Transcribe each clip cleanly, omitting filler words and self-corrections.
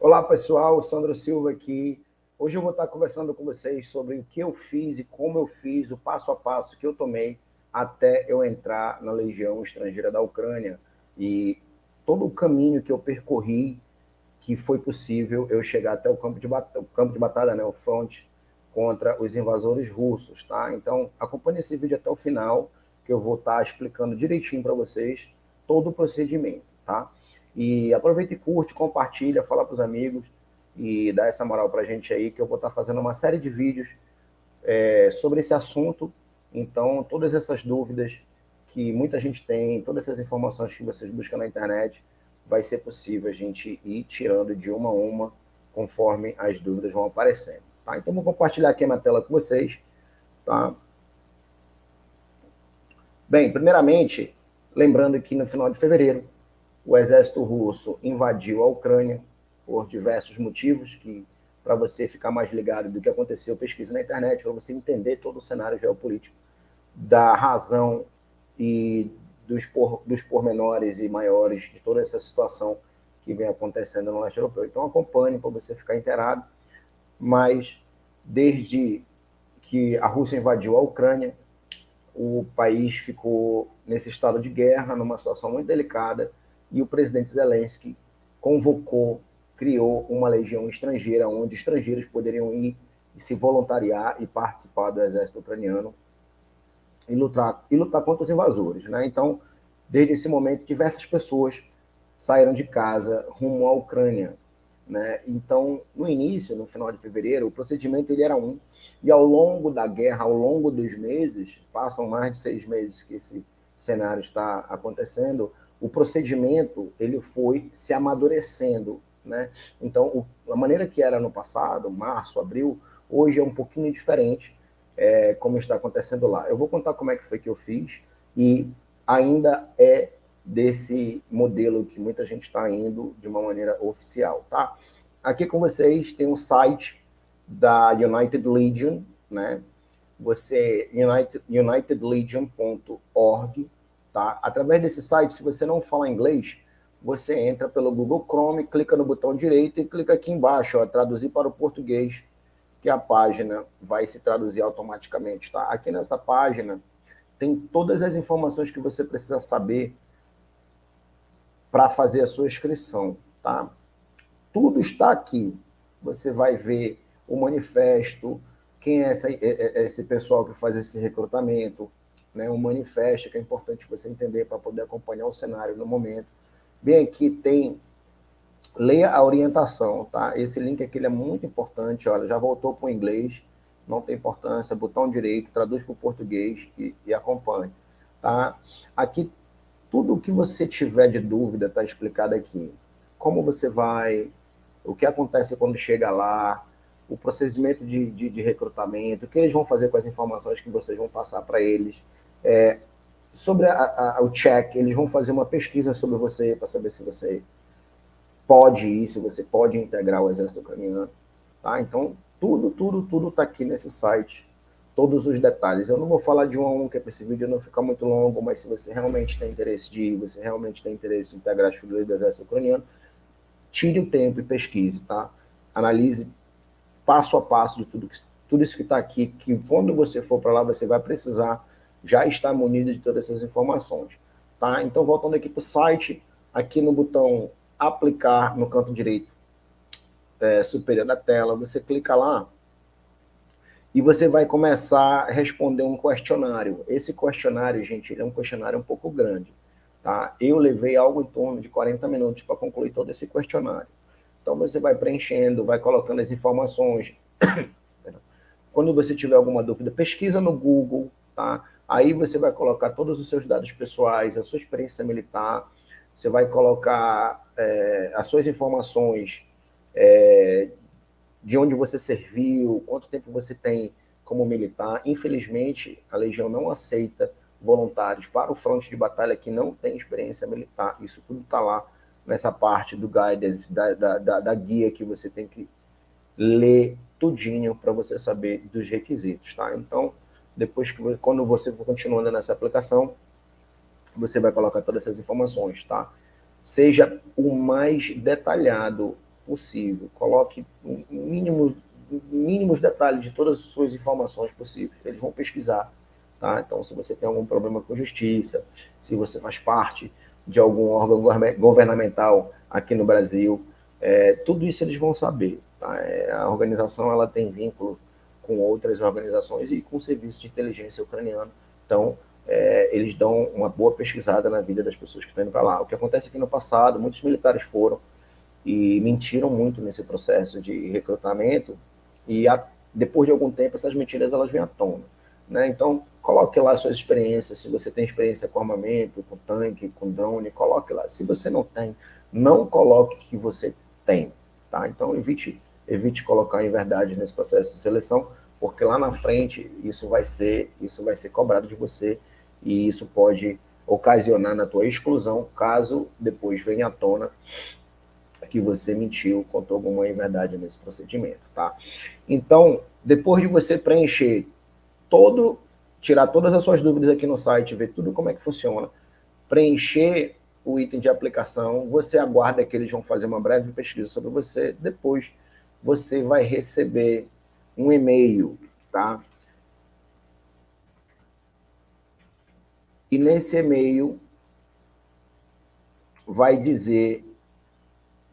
Olá pessoal, Sandro Silva aqui. Hoje eu vou estar conversando com vocês sobre o que eu fiz e como eu fiz, o passo a passo que eu tomei até eu entrar na Legião Estrangeira da Ucrânia e todo o caminho que eu percorri que foi possível eu chegar até o campo de batalha, né, o front, contra os invasores russos, tá? Então acompanhe esse vídeo até o final, que eu vou estar explicando direitinho para vocês todo o procedimento, tá? E aproveita e curte, compartilha, fala para os amigos e dá essa moral para a gente aí, que eu vou estar fazendo uma série de vídeos sobre esse assunto. Então, todas essas dúvidas que muita gente tem, todas essas informações que vocês buscam na internet, vai ser possível a gente ir tirando de uma a uma, conforme as dúvidas vão aparecendo. Tá? Então, vou compartilhar aqui a minha tela com vocês. Tá? Bem, primeiramente, lembrando que no final de fevereiro, o exército russo invadiu a Ucrânia por diversos motivos, que para você ficar mais ligado do que aconteceu, pesquisa na internet, para você entender todo o cenário geopolítico, da razão e dos pormenores e maiores de toda essa situação que vem acontecendo no leste europeu. Então acompanhe para você ficar inteirado, mas desde que a Rússia invadiu a Ucrânia, o país ficou nesse estado de guerra, numa situação muito delicada, e o presidente Zelensky convocou, criou uma legião estrangeira, onde estrangeiros poderiam ir e se voluntariar e participar do exército ucraniano e lutar contra os invasores. Né? Então, desde esse momento, diversas pessoas saíram de casa rumo à Ucrânia. Né? Então, no início, no final de fevereiro, o procedimento ele era um, e ao longo da guerra, ao longo dos meses, passam mais de 6 meses que esse cenário está acontecendo, o procedimento ele foi se amadurecendo. Né? Então, a maneira que era no passado, março, abril, hoje é um pouquinho diferente, como está acontecendo lá. Eu vou contar como é que foi que eu fiz, e ainda é desse modelo que muita gente está indo de uma maneira oficial, tá? Aqui com vocês tem um site da United Legion, né? Você unitedlegion.org, tá? Através desse site, se você não fala inglês, você entra pelo Google Chrome, clica no botão direito e clica aqui embaixo, ó, traduzir para o português, que a página vai se traduzir automaticamente, tá? Aqui nessa página tem todas as informações que você precisa saber para fazer a sua inscrição, tá? Tudo está aqui. Você vai ver o manifesto, quem é esse pessoal que faz esse recrutamento, né? O manifesto, que é importante você entender para poder acompanhar o cenário no momento. Bem, aqui tem, leia a orientação, tá? Esse link aqui ele é muito importante, olha, já voltou para o inglês, não tem importância, botão direito, traduz para o português e acompanhe, tá? Aqui tudo o que você tiver de dúvida está explicado aqui. Como você vai, o que acontece quando chega lá, o procedimento de recrutamento, o que eles vão fazer com as informações que vocês vão passar para eles. Sobre o check, eles vão fazer uma pesquisa sobre você para saber se você pode ir, se você pode integrar o exército ucraniano. Tá? Então, tudo está aqui nesse site, todos os detalhes. Eu não vou falar de um a um, que é para esse vídeo não ficar muito longo, mas se você realmente tem interesse de ir, você realmente tem interesse em integrar as figuras do exército ucraniano, tire o tempo e pesquise, tá? Analise passo a passo de tudo isso que está aqui, que quando você for para lá, você vai precisar já estar munido de todas essas informações. Tá? Então, voltando aqui para o site, aqui no botão aplicar, no canto direito superior da tela, você clica lá e você vai começar a responder um questionário. Esse questionário, gente, ele é um questionário um pouco grande. Tá? Eu levei algo em torno de 40 minutos para concluir todo esse questionário. Então, você vai preenchendo, vai colocando as informações. Quando você tiver alguma dúvida, pesquisa no Google, tá? Aí você vai colocar todos os seus dados pessoais, a sua experiência militar, você vai colocar as suas informações de onde você serviu, quanto tempo você tem como militar. Infelizmente, a Legião não aceita voluntários para o fronte de batalha que não tem experiência militar. Isso tudo está lá nessa parte do guidance, da guia que você tem que ler tudinho para você saber dos requisitos, tá? Então, depois que quando você for continuando nessa aplicação, você vai colocar todas essas informações, tá? Seja o mais detalhado possível, coloque mínimos detalhes de todas as suas informações possíveis. Eles vão pesquisar, tá? Então, se você tem algum problema com justiça, se você faz parte de algum órgão governamental aqui no Brasil, tudo isso eles vão saber, tá? A organização ela tem vínculo com outras organizações e com o serviço de inteligência ucraniano. Então, eles dão uma boa pesquisada na vida das pessoas que estão indo para lá. O que acontece aqui no passado, muitos militares foram e mentiram muito nesse processo de recrutamento e depois de algum tempo essas mentiras elas vêm à tona, né? Então, coloque lá suas experiências, se você tem experiência com armamento, com tanque, com drone, coloque lá. Se você não tem, não coloque que você tem, tá? Então, evite colocar em verdade nesse processo de seleção, porque lá na frente isso vai ser cobrado de você e isso pode ocasionar na tua exclusão, caso depois venha à tona que você mentiu, contou alguma inverdade nesse procedimento, tá? Então, depois de você preencher tirar todas as suas dúvidas aqui no site, ver tudo como é que funciona, preencher o item de aplicação, você aguarda que eles vão fazer uma breve pesquisa sobre você, depois você vai receber um e-mail, tá? E nesse e-mail vai dizer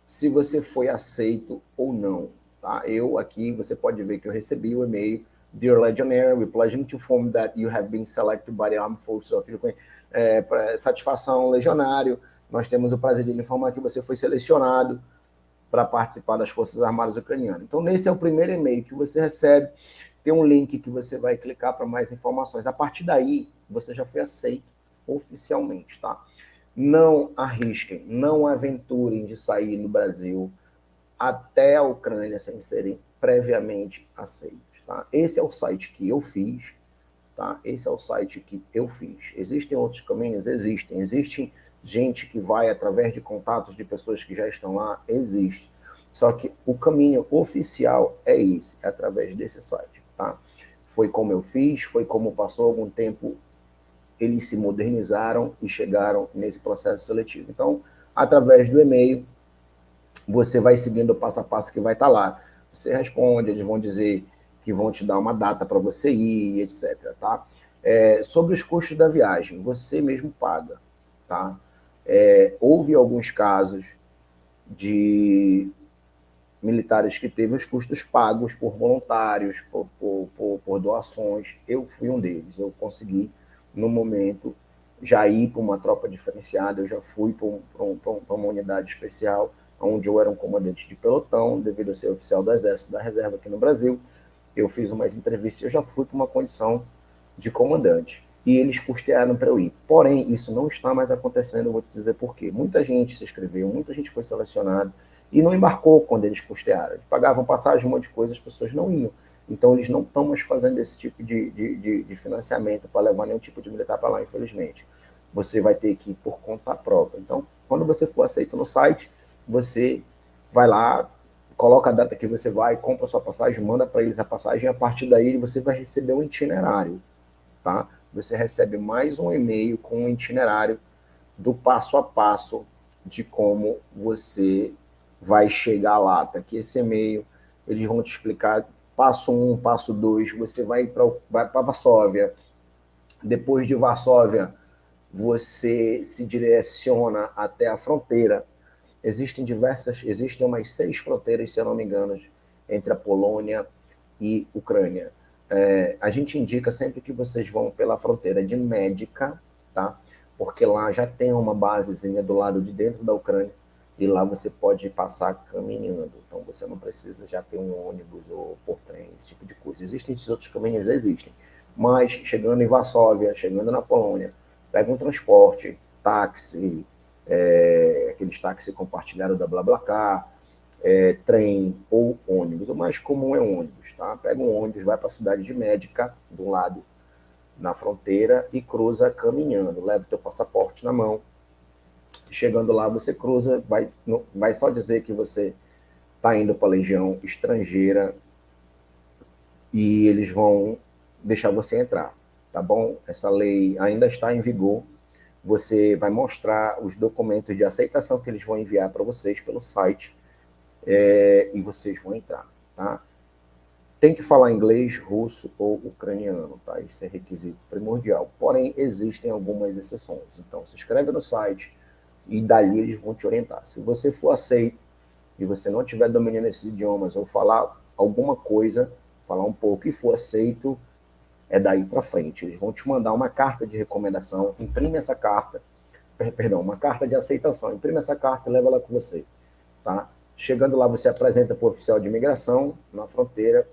se você foi aceito ou não, tá? Eu aqui, você pode ver que eu recebi o e-mail: Dear Legionnaire, we pleasure to inform that you have been selected by the Armed Forces of Ukraine. Satisfação, legionário, nós temos o prazer de lhe informar que você foi selecionado para participar das Forças Armadas Ucranianas. Então, nesse é o primeiro e-mail que você recebe, tem um link que você vai clicar para mais informações. A partir daí, você já foi aceito oficialmente, tá? Não arrisquem, não aventurem de sair do Brasil até a Ucrânia sem serem previamente aceitos, tá? Esse é o site que eu fiz, tá? Esse é o site que eu fiz. Existem outros caminhos? Existem. Existe gente que vai através de contatos de pessoas que já estão lá? Existe. Só que o caminho oficial é esse, é através desse site, tá? Foi como eu fiz, foi como passou algum tempo, eles se modernizaram e chegaram nesse processo seletivo. Então, através do e-mail, você vai seguindo o passo a passo que vai estar lá. Você responde, eles vão dizer que vão te dar uma data para você ir, etc. Tá? Sobre os custos da viagem, você mesmo paga. Tá? Houve alguns casos de militares que teve os custos pagos por voluntários, por doações. Eu fui um deles. Eu consegui, no momento, já ir para uma tropa diferenciada, eu já fui para uma unidade especial, onde eu era um comandante de pelotão, devido a ser oficial do Exército da Reserva aqui no Brasil. Eu fiz umas entrevistas e eu já fui para uma condição de comandante. E eles custearam para eu ir. Porém, isso não está mais acontecendo, eu vou te dizer por quê. Muita gente se inscreveu, muita gente foi selecionada e não embarcou quando eles custearam. Eles pagavam passagem, um monte de coisa, as pessoas não iam. Então, eles não estão mais fazendo esse tipo de financiamento para levar nenhum tipo de militar para lá, infelizmente. Você vai ter que ir por conta própria. Então, quando você for aceito no site, você vai lá, coloca a data que você vai, compra a sua passagem, manda para eles a passagem, e a partir daí você vai receber um itinerário, tá? Você recebe mais um e-mail com um itinerário do passo a passo de como você vai chegar lá, tá? Que esse e-mail, eles vão te explicar passo 1, passo 2, você vai para Varsóvia, depois de Varsóvia, você se direciona até a fronteira. Existem umas 6 fronteiras, se eu não me engano, entre a Polônia e Ucrânia. A gente indica sempre que vocês vão pela fronteira de Médica, tá? Porque lá já tem uma basezinha do lado de dentro da Ucrânia e lá você pode passar caminhando. Então você não precisa já ter um ônibus ou por trem, esse tipo de coisa. Existem esses outros caminhos? Existem. Mas chegando em Varsóvia, chegando na Polônia, pega um transporte, táxi, aqueles táxis compartilhados da BlaBlaCar, trem ou ônibus. O mais comum é ônibus, tá? Pega um ônibus, vai para a cidade de Médica, do lado na fronteira, e cruza caminhando. Leva o teu passaporte na mão. Chegando lá, você cruza, vai só dizer que você está indo para a Legião Estrangeira e eles vão deixar você entrar, tá bom? Essa lei ainda está em vigor. Você vai mostrar os documentos de aceitação que eles vão enviar para vocês pelo site. e vocês vão entrar, tá? Tem que falar inglês, russo ou ucraniano, tá? Isso é requisito primordial. Porém, existem algumas exceções. Então, se inscreve no site e dali eles vão te orientar. Se você for aceito e você não tiver domínio nesses idiomas ou falar alguma coisa, falar um pouco e for aceito, é daí para frente. Eles vão te mandar uma carta de recomendação, imprime essa carta, perdão, uma carta de aceitação, imprime essa carta e leva ela com você, tá? Chegando lá, você apresenta para o oficial de imigração na fronteira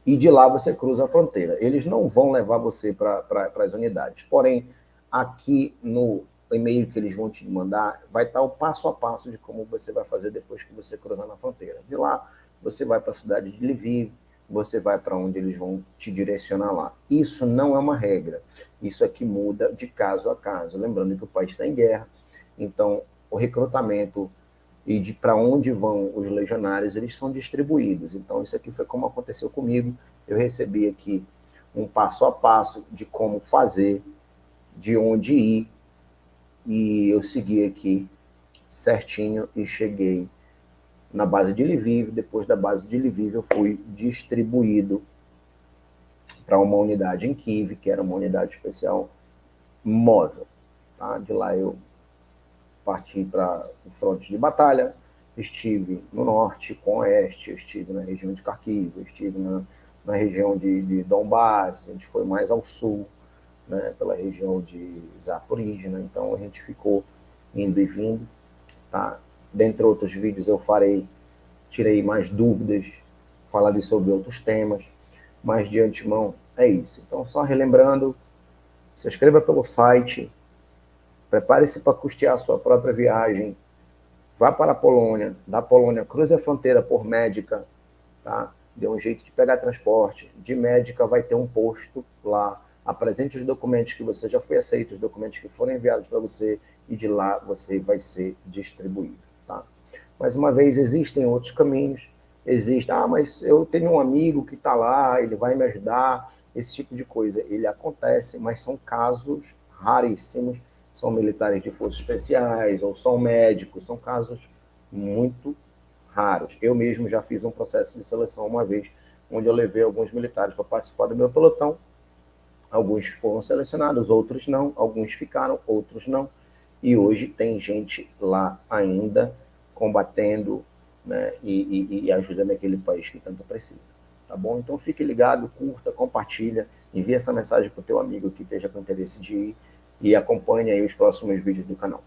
e de lá você cruza a fronteira. Eles não vão levar você para as unidades, porém, aqui no e-mail que eles vão te mandar, vai estar o passo a passo de como você vai fazer depois que você cruzar na fronteira. De lá, você vai para a cidade de Lviv, você vai para onde eles vão te direcionar lá. Isso não é uma regra, isso aqui muda de caso a caso. Lembrando que o país está em guerra, então o recrutamento e de para onde vão os legionários, eles são distribuídos. Então, isso aqui foi como aconteceu comigo. Eu recebi aqui um passo a passo de como fazer, de onde ir, e eu segui aqui certinho e cheguei na base de Lviv. Depois da base de Lviv, eu fui distribuído para uma unidade em Kiev, que era uma unidade especial móvel. Tá? De lá eu parti para o fronte de batalha, estive no norte com o oeste, estive na região de Kharkiv, estive na região de Donbass, a gente foi mais ao sul, né, pela região de Zaporizhzhia, então a gente ficou indo e vindo, tá? Dentre outros vídeos eu tirei mais dúvidas, falarei sobre outros temas, mas de antemão é isso. Então, só relembrando, se inscreva pelo site, prepare-se para custear a sua própria viagem, vá para a Polônia, da Polônia cruze a fronteira por Médica, tá? Dê um jeito de pegar transporte, de Médica vai ter um posto lá, apresente os documentos que você já foi aceito, os documentos que foram enviados para você, e de lá você vai ser distribuído, tá? Mais uma vez, existem outros caminhos, mas eu tenho um amigo que está lá, ele vai me ajudar, esse tipo de coisa, ele acontece, mas são casos raríssimos, são militares de forças especiais, ou são médicos, são casos muito raros. Eu mesmo já fiz um processo de seleção uma vez, onde eu levei alguns militares para participar do meu pelotão, alguns foram selecionados, outros não, alguns ficaram, outros não, e hoje tem gente lá ainda combatendo, né, e ajudando aquele país que tanto precisa, tá bom? Então fique ligado, curta, compartilha, envie essa mensagem para o teu amigo que esteja com interesse de ir e acompanhe aí os próximos vídeos do canal.